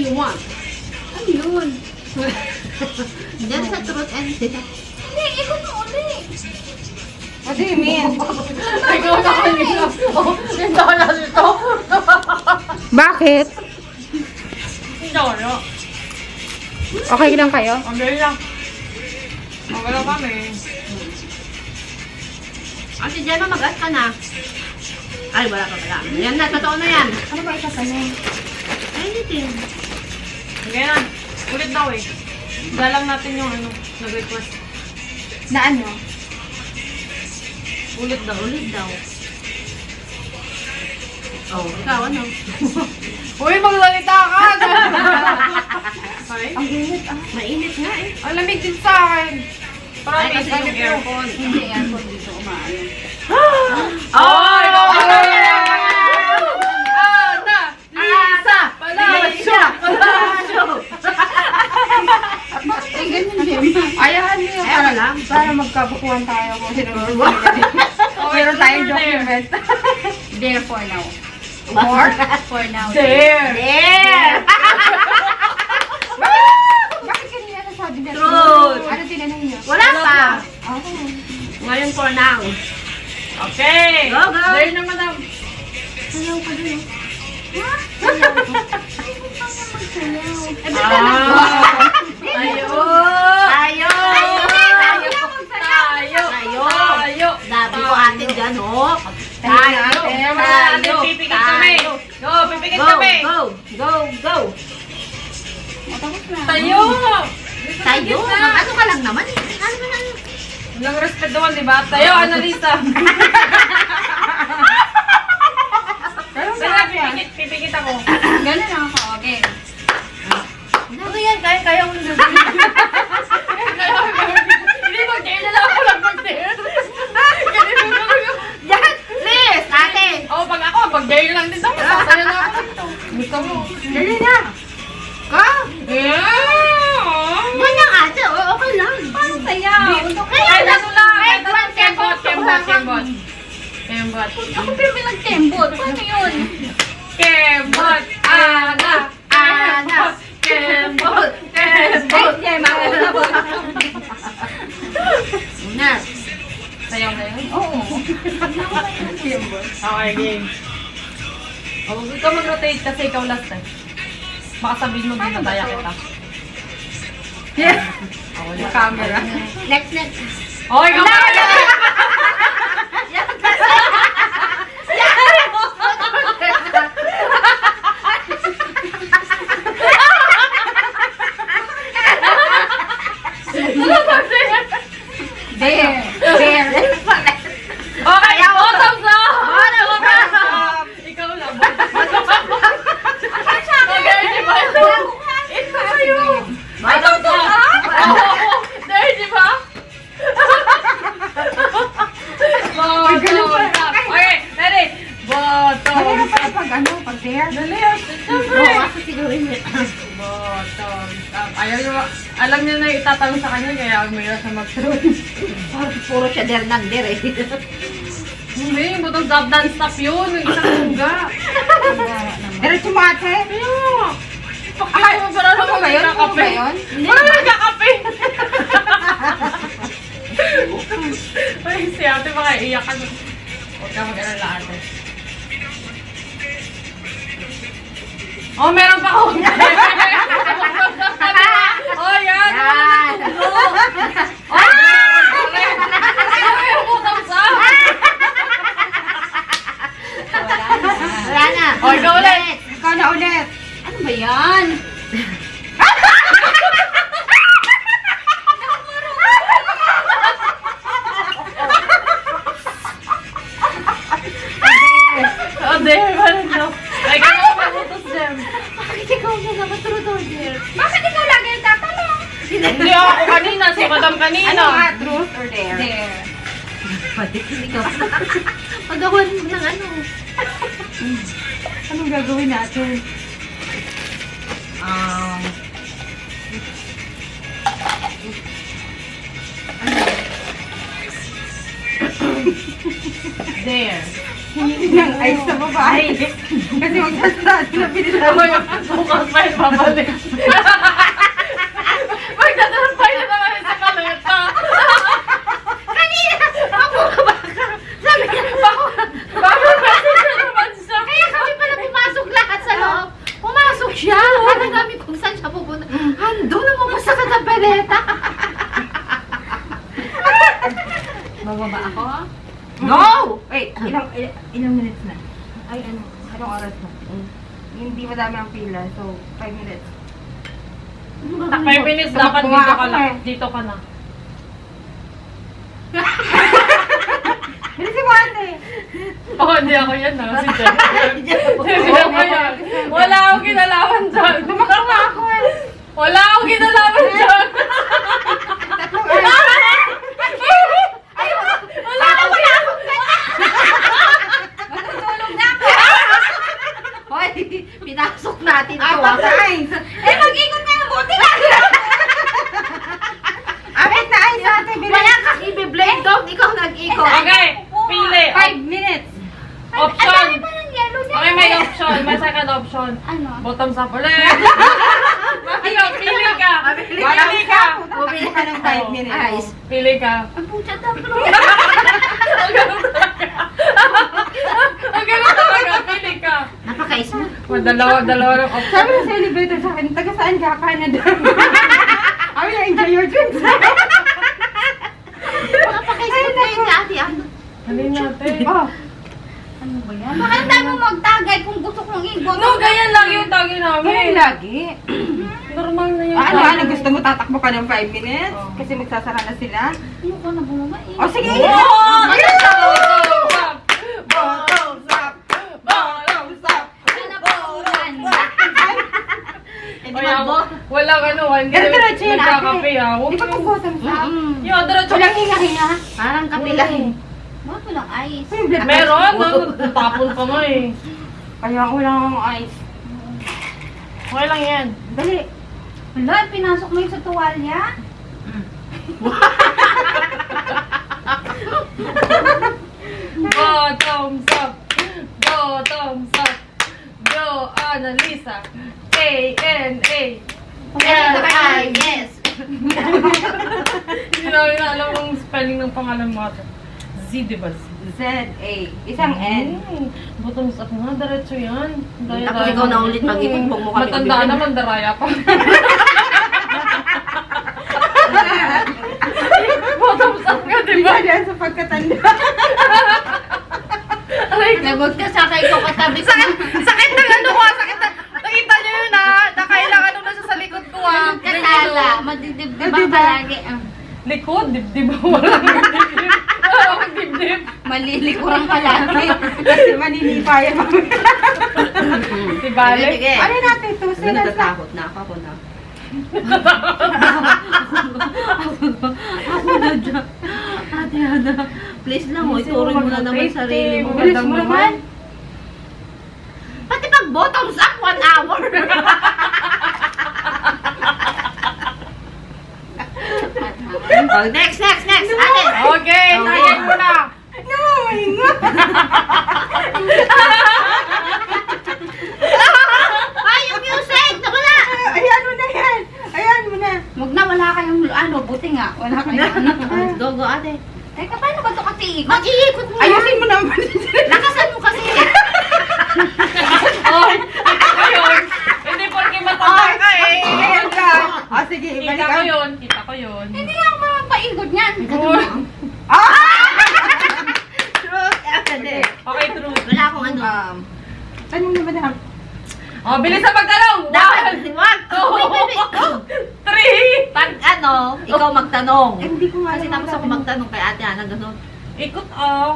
you want? Ano yun? Diyan sa truth and dare. Hindi, ikot mo ulit. What do you mean? Ikaw na kanina. Oh, hindi na dito. Bakit? Hindi na. Okay lang kayo? Okay lang. Okay lang kami. Ate Gemma, mag-ask ka na. Ay, wala pa pala. Yan na, totoo na yan. Ano ba itatanong? Anything. Okay na. Ulit daw eh. Galang natin yung ano, nag-request. Na ano? Ulit daw. Ulit daw. Oh, ikaw ano? Uy, magsalita ka! Okay? Ang init ah. Mainit nga eh. Ang lamig din sa akin. Ay, Promise, kasi yung aircon. Hindi, aircon dito umaano. Oh, ikaw Oh! pala yan! Ana! Lisa! Lisa! Palacio! Ay, ganyan Gemma. Ayahan niyo. Eh, wala lang. Para magkabukuhan tayo kung sino Oh, Meron it's tayong over there. document. There for now. More? For now. There! There! Bakit kanina nasabi na? Truth. Ano tinanong niyo? Wala pa. Oh. Ngayon for now. Okay! Go, go. There na, madam. Sayaw ka dun. Ha? Eh, ba't ka lang? Tayo! Tayo! Tayo! Tayo! Dabi ko atin dyan, oh. Tayo! Kaya mo natin, pipikit kami! Go! Pipikit Go, kami! go, go, go. Matapos na. Tayo! Tayo. Ano ka lang naman eh. Ano ba na? Walang respect naman, di ba? Tayo, Annalisa! Tara, pipikit ako. Ganun lang ako. Okay. Ano yan? Kaya mo na. Hindi, mag-dare na lang ako lang mag-dare. Yan! Please! Ate! Oh, pag ako, mag-dare lang din ako. Sasaya na ako dito. Gusto mo? Dali na! Ka? Yeah! Ganyan ate. Okay lang. Paano sayaw? Kahit ano lang. Kahit ano, one kembot, second. kembot, kembot. Kembot. Ako pero pinag-tembot. Paano yun? Kembot! Ana! Ana! Kembot! Ay, Kembot! Gemma. Una ba? Una. Sayaw na yun? Oo. Okay, game. Oh, huwag ka mag-rotate kasi ikaw last time. Baka sabihin mo din nataya kita. Yes. Oh, Yung camera. Next, next. Oh, ikaw na! There. There. Okay, bottoms up! Bottoms up! Ikaw lang. Bottoms up! Okay, di ba? Ito sa'yo! Bottoms up! Oo! There, di ba? Bottoms up! Okay, ready? Bottoms Mahirap up! pala pag ano, pag there. Dali, Oo, siyempre! kasi siguro yun. Bottoms up. Ayaw niyo, alam niyo na yung itatanong sa kanya, kaya umiyak siya mag-throw. Puro siya der ng der eh. Hindi, bottoms up, dance stop yun. Yung isang tungga. Diretso mo ate. Ay, para Ano ba yun? Ano ba yun? Wala na nagkakape. Ay, si ate baka iiyak ka. Huwag ka mag-alala ate. Oh, meron pa ako. Oh, yan. Yan. Oh, ay, bottoms up. Wala na. Oh, ikaw ulit. Ikaw na ulit. Ano ba yan? Oh, there. Wala na. Ay, kaya pa butos dyan. Bakit ikaw na naman true der? Bakit ikaw lagi nagtatanong? Hindi ako kanina, si madam kanina. Ano nga, truth or dare? There. Pati ikaw. Pagawan mo ng ano. Anong gagawin natin? There. Hingi ng ice sa babae. Kasi magsasarado na pinila. Bukas pa yung babalik. Magdadampay na naman sa kaleta. Kanina! Mababa ka! Sabi niya, Babalik na naman siya. kaya kami pala pumasok lahat sa loob. Pumasok siya. Parang kami kung saan siya pupunta. Ando na mo sa katabaleta. Bababa ako? No! Wait, ilang minutes na? Ay, anong oras na? Hindi madami ang pila, so 5 minutes. 5 minutes dapat dito ka na. Dito ka na. Bilisin mo ate! Oh, hindi ako yan na. Si Jen. Hindi ako yan. Wala akong kinalaman dyan. Tumakbo ako eh! Wala akong kinalaman dyan. Tatlong oras! Wala akong Matutulog na ako! Hoy, pinasok natin to. Apat na ice! Eh, mag-ikot nga. Buti na. Apat na ice ate! Wala kang i-blame doon. Ikaw nag-ikot. Okay, pili. 5 minutes! Option. Parang yellow na. Okay, may option. May second option. Ano? Bottoms up ulit. Ikaw, pili ka. Pili ka. Bumili ka ng 5 minutes. Ice. Pili ka. Ang pucha na bro. Ang ganun talaga. Ang ganun talaga. Pili ka. Napaka-ice mo. Dalawa ng option. Sabi na sa elevator sa akin, taga saan ka? Canada. Sabi na, enjoy your drinks. Napaka-ice mo na yung dati. Ano? Halin natin. Oh, Ano ba yan? Bakit tayo mo magtagay kung gusto kong igot? No, ganyan lang yung tagi ganun namin. lagi. Normal na yung Ano, gusto mo tatakbo ka ng 5 minutes? Oh. Kasi magsasara na sila? Ayoko na bumaba eh. O sige! Oh! Bottoms up! Bottoms up! Bottoms up! Wala pa ulan. Eh, di Kaya magbo. walang ano, hindi Diretso yun, ate. nagkakape ha. Di ba kung bottoms up? Yung diretso. Walang hinga-hinga. Parang kapilahin. Bakit walang ice? Yung black Meron, ice. tapon pa nga eh. Kaya wala akong ice. Okay lang yan. Dali. Wala, pinasok mo yun sa tuwalya? Bottoms up! Bottoms up! Go, Annalisa! A-N-A! L-I, yes. Hindi namin alam ang spelling ng pangalan mo ate. Z, di ba? Z. Z-A. Isang N. Bottoms up nga, diretso yan. Tapos ikaw na ulit mag-ikot mo kami. Matanda naman, daraya pa. Bottoms up ka, di ba? Iba yan sa pagkatanda. Aray ko. Nagod ka sa kay ko katabi sa Sakit ng ano ko, sakit na. Nakita niyo yun ha. Nakailangan nung nasa sa likod ko ha. Katala, madidibdibang palagi. Likod, dibdib. Walang dibdib. Walang dibdib. Malilikurang palagi. Kasi maninipa yan. Si Bale. Sige. Ano natin? 2 seconds na. Natatakot na ako na. Ako na dyan. Ate Ana, please lang, iturin mo na naman sarili mo. Bilis mo naman. Pati pag bottoms up, 1 hour. Oh, next. Ate. Okay, tagay mo na. Namamahinga. Ay, yung music! Nawala! Ayan mo na yan. Ayan mo na. Huwag na, wala kayong ano, buti nga. Wala kayong ano. Go, ate. Teka, paano ba ito kasi ikot? Mag-iikot mo. Ayusin mo naman. Lakasan mo kasi. Oh, kita ko yun. Hindi porke matanda ka eh. Ayan ka. O sige, Kita balik ko ka. yun. Kita ko yun. Hindi lang mapaikot niyan. Truth, ate. Okay, true. Wala akong ano. Tanong na ba na? Oh, bilis sa pagtanong. Dapat, wag. Wait. Go. 3. Pag ano, ikaw magtanong. Eh, hindi ko nga Kasi alam tapos ako ang magtanong kay ate Ana, gano'n. Ikot ah.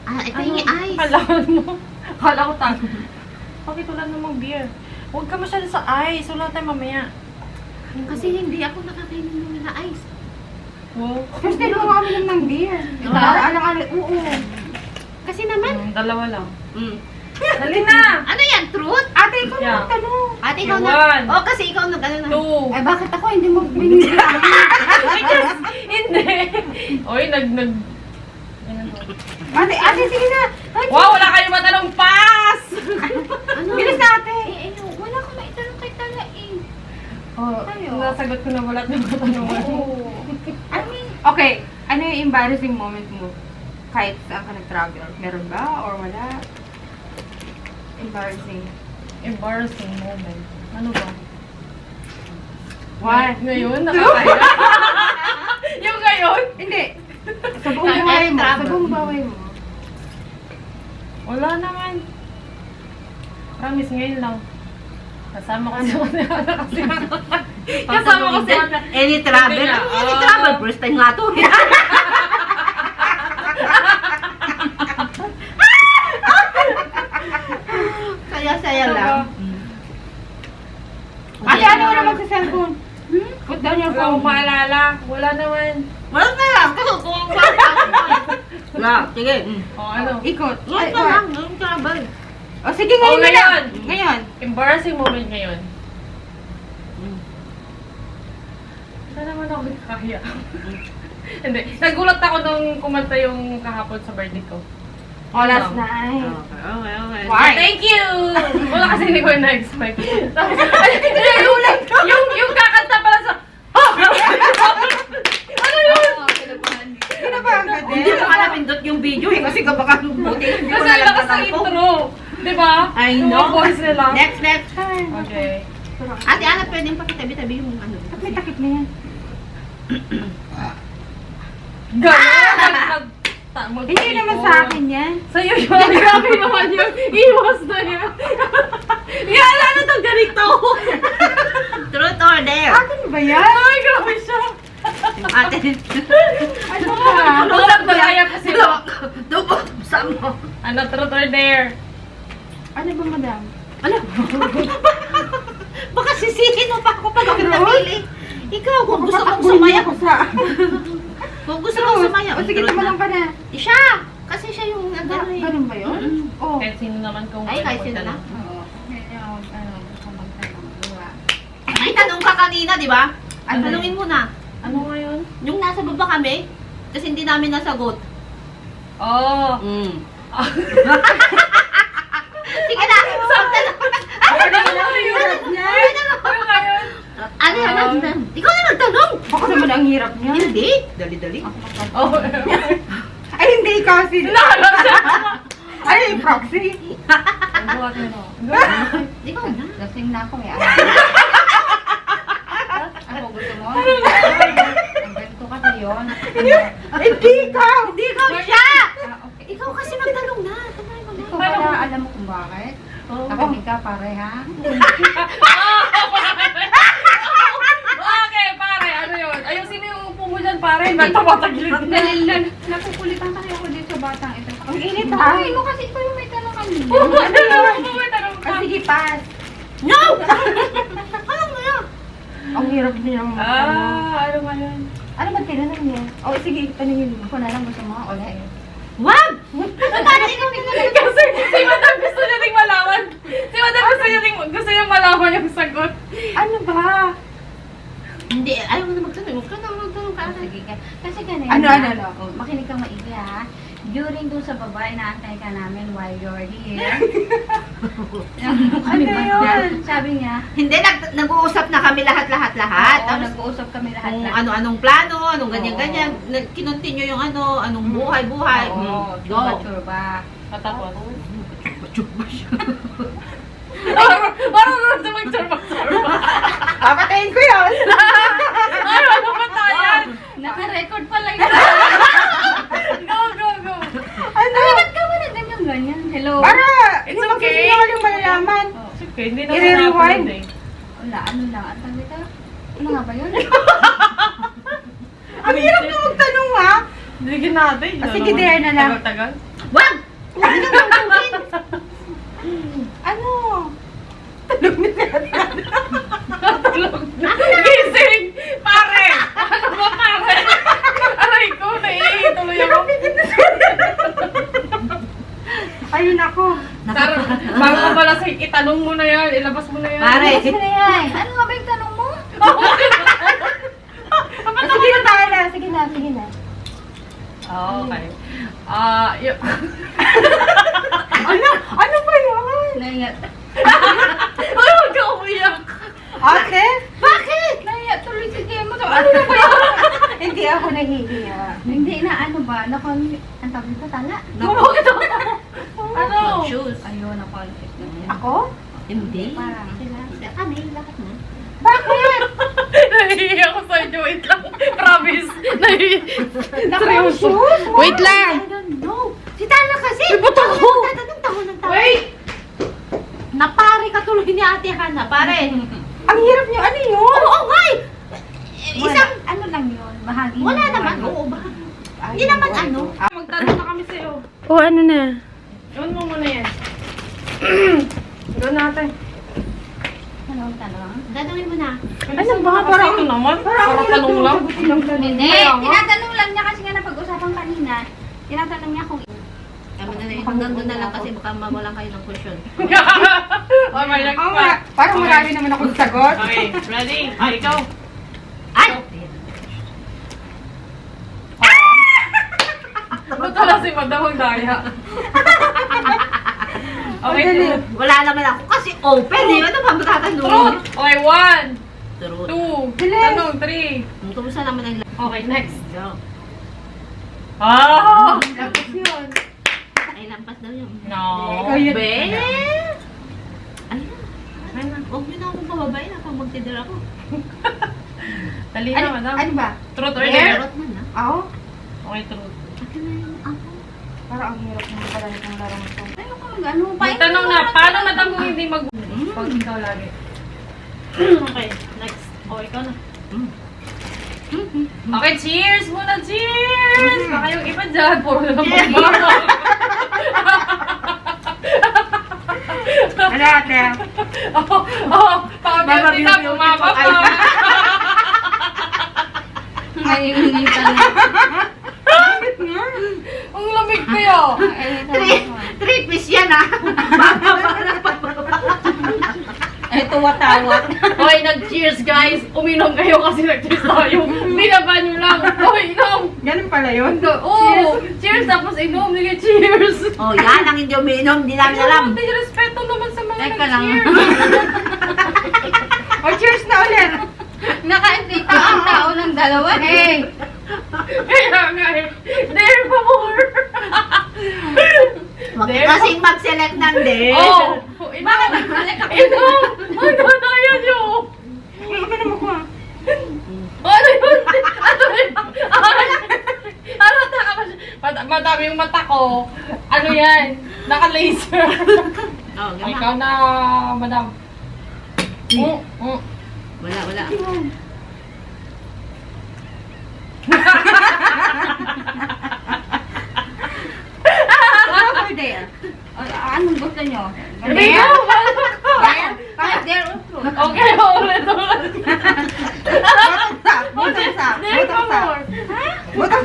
Ah, ito yung ice. Kalaman mo. Kala ko tago. Bakit wala namang beer? Huwag ka masyado sa ice. Wala tayo mamaya. Kasi hindi ako nakakainin ng nila ice. Wow. First time mo kami ng beer. Ah? Alang-alang, oo. Kasi naman. Dalawa lang. Mm. Dali na. Ano yan, truth? Ate, ikaw Yeah. na tanong. Ate, ikaw One. na. Oh, kasi ikaw na gano'n na. 2. Ay, bakit ako hindi mo binigyan? Hindi. Oy, nag... Ate, sige na. Wow, wala kayong matanong pass! Ano? Bilis natin. Wala akong maitanong kay Tala eh. Oh, Tayo. Nasagot ko na wala ng matanong. I mean, okay, ano yung embarrassing moment mo? Kahit saan ka nag-travel? Meron ba or wala? Embarrassing. Embarrassing moment. Ano ba? One. Ngayon, nakakaya. Yung ngayon? Hindi. Sa buong Kahit buhay mo. Sa travel. buong buhay mo. Wala naman. Promise, ngayon lang. Kasama ko sa kasi kasama ko sa Any travel? Hindi na. Any travel? First time nga to. Saya-saya lang. Ate, ano mo naman sa cellphone? Put down your Wala akong phone. maalala. Wala naman. Wala na lang. Kasi kung wala. Sige. O ano? Ikot. Wala na lang. Yung travel. O sige, ngayon na ngayon. lang. Ngayon. Embarrassing moment ngayon. Saan naman ako nagkakahiya? Hindi. Nagulat ako nung kumanta yung kahapon sa birthday ko. O, last night. Okay. Why? Thank you! Wala kasi hindi ko na-expect. yung kakanta pala sa... Ano yun? Kinabahan ka Hindi din. mo nga napindot yung video eh. Kasi kapag buti. Hindi ko Kasi na lakas ng intro. Diba? I Yung know. mga voice nila. Next. Okay. Ate Ana, pwedeng pakitabi-tabi yung ano. Ba't may takip na yan? Gano'n! Hindi naman sa akin yan. Sa'yo yun. Grabe naman yun. Iwas na yun. Yan, ano to ganito? Truth or dare? Akin ba yan? Ay, grabe siya. Yung ate. Ano ba? Tulad na kaya pa sila. Dubo. Saan mo? Ano, truth or dare? Ano ba, madam? Ano? Baka sisihin mo pa ako pag ako napili. Ikaw, kung gusto mong sumaya. Ako sa... Kung gusto mong sumaya. O sige, tumalong ka na. Siya! Kasi siya yung nagano eh. Ganun ba yun? Oo. Kahit sino naman kung Ay, kahit sino na. Oo. Gusto magtanong, diba? Ay, tanong ka kanina, di ba? Ano? Tanungin mo na. Ano ngayon? Yung nasa baba kami, kasi hindi namin nasagot. Oh. Sige na! Ano ngayon? Ano ngayon? Ano yan? Ikaw na magtanong! Baka naman ang hirap niya. Hindi. Dali-dali. Oh. Ay, hindi kasi. Nahalap siya. Ay, yung proxy. Ikaw na. lasing na ako eh. Ano gusto mo? Ang ganito kasi yun. Hindi ka! Hindi ikaw siya! Ah, okay. Ikaw kasi magtanong na. Tanongin mo na. Ikaw pala, alam mo kung bakit? Oh. Nakinig ka pare ha? Okay, pare. Ano yun? Ayun, sino yung upo mo dyan, pare? Nagpapatagilid na. Nakukulitan kasi ako dito sa batang ito. Ang init ha? Ay, mo kasi ikaw yung may tanong kanina. May tanong ka. Ah, sige, pass. No! Alam mo na. Ang hirap niya. Ano ngayon? Ano ba tinanong niya? Oh, sige, tanongin mo. Ako na lang gusto mo ulit. Wag! Paano ikaw tinanong? Kasi si Madam gusto niya ding malaman. Si Madam gusto niya malaman yung sagot. Ano ba? Hindi, ayaw mo na magtanong. Huwag ka na magtanong ka. Sige ka. Kasi ganun. Ano? Oh, makinig ka maigi ha. During doon sa baba, inaantay ka namin while you're here. Ano yun? Sabi niya, Hindi, nag-uusap na kami lahat. oo, Tapos, nag-uusap kami kung lahat-lahat. ano-anong plano, anong Oo. ganyan-ganyan. Kinontinue yung anong buhay-buhay. Oo, Go. churba-churba. Katapos. Churba siya. Parang rin sa mag-churba-churba. Papatayin ko yun! Ay, ano ba tayo? Naka-record pala yun. Go. Ano? Ba't ka ba na ganyan? Hello? Para! It's yung okay. magsisinungaling yung malalaman. It's okay, hindi na I-rewind. Wala, ano lang. At sabi ka, ano nga ba yun? Ang hirap na magtanong ha? Bigyan natin. Sige, dare na lang. Tagal-tagal. Wag! Huwag na magtanongin. Ano? Tulog na. Gising! Pare! Ano ba, pare? Aray ko, naiituloy ako. Ayun ako. Tara, bago ka pala sa itanong mo na yan, ilabas mo na yan. Pare. Ano na yan? Ano nga ba yung tanong mo? Sige na tayo na. Sige na. Okay. Ano ba yun? Nahiya. Ay, huwag ka umiyak. Ate? Bakit? Nahiya tuloy si Kemo. So, ano na ba yun? Hindi ako nahihiya. Hindi na ano ba? Ang tawag dito, tala? Ano? Shoes. Ayun, na-conflict na yun. Ako? Hindi. Parang sila. Kami, lakad na. Bakit? Nahihiya ako sa inyo. Wait lang. Promise. Seryoso. Shoes? Wait lang. I don't know. Si Tala kasi. May buto ko. Tatanong taon ng taon. Wait. Napare ka tuloy ni Ate Hana, pare. Ang hirap niyo. Ano yun? Oo nga eh. Isang, Ano lang yun? Bahagi wala ng naman. buhay. Oo ba? Hindi naman ano. Magtanong na kami sa'yo. O ano na? Iwan mo muna yan. Doon natin. Ano ang tanong? Dadawin mo na. Ano ba? Kasi Parang- ito naman. Parang tanong lang. Hindi. Kaya nga. Tinatanong lang niya kasi nga napag-usapan kanina. Tinatanong niya kung Tama na rin. Hanggang doon na lang kasi baka mawalan kayo ng cushion. Oh, may next Oo pa. nga. Parang Okay. marami naman akong sagot. Okay, ready? Ikaw. Ay! Ba't wala si Madam ang daya? Okay, Madali. truth. Wala naman ako kasi open eh. Ano pa matatanong? Truth. Okay, 1, Truth. 2, Bilis. tanong, 3. Kumusta naman ang Okay, next. Go. Ah! Tapos yun. Ay, lampas daw yun. No. Ikaw yun. Be! Ay, na. Huwag niyo na akong pababayin na pag magtidira ako. Dali Ano, na, Madam. ano ba? Truth or Dare? dare? Charot man ah. Ako? Okay, truth. Akin na yung ako. Parang ang hirap naman pala nitong larong ito. ano ka mag-ano? Magtanong na, paano Madam kung hindi mag... Pag ikaw lagi. Okay, next. Oh, ikaw na. Okay, cheers muna, cheers! Baka yung iba dyan, puro na lang magmama. Ano ate? Pakabiyot kita, bumaba pa. Naiinitan na. Ang lamig kaya. Three piece yan ah. Eh, tuwa-tawa. Okay, nag-cheers guys. Uminom kayo kasi nag-cheers tayo. Binaba nyo lang. Okay, inom. Ganun pala yun. Oo, cheers tapos inom. Sige, cheers. Oh, yan ang hindi umiinom. Hindi namin alam. May respeto naman sa mga Teka lang. nag-cheers. O cheers na ulit. Naka-invita ang tao ng dalawa. Eh, Kaya nga eh. Dare pa more. Huwag There. kasing mag-select ng day. Oh, bakit nagbalik ako? Inom. Ang dadaya nyo. Ano naman ko ah? Ano yun? Ano yun? Ano madami yung mata ko. Ano yan? Naka-laser. Oh, gama. Ikaw na, madam. Wala, wala. Truth or dare? Anong gusto nyo? Ikaw! Dare? Bakit dare or truth? Okay, ulit. Butang sa. Dare pa Butang sa. more. Butang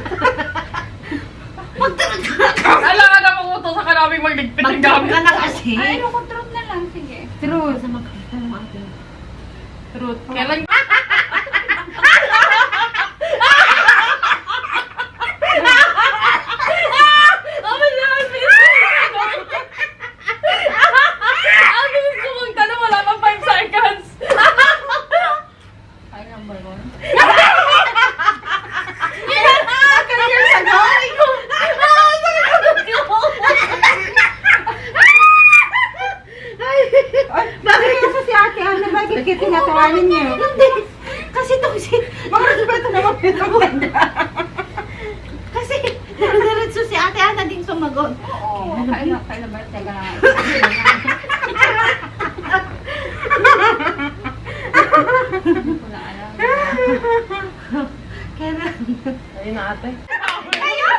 Alam na makuto sa kanaming magligpit ng Mag-drop gamit. ka na kasi. Ay, ano ko truth na lang. Sige. Truth. Basta magtanong ate. Truth. Kailan? Ang bilis ko magtanong, wala pang 5 seconds. Ay, number 1. Bakit kasi si ate Ana bakit kita tinatawanan niyo? Hindi. Kasi itong si... Mga respeto naman ito. Kasi diretso si ate Ana din sumagot. Oo. Kailan ba? Teka lang. Hindi ko na alam. Kaya Ayun na ate. Ayun!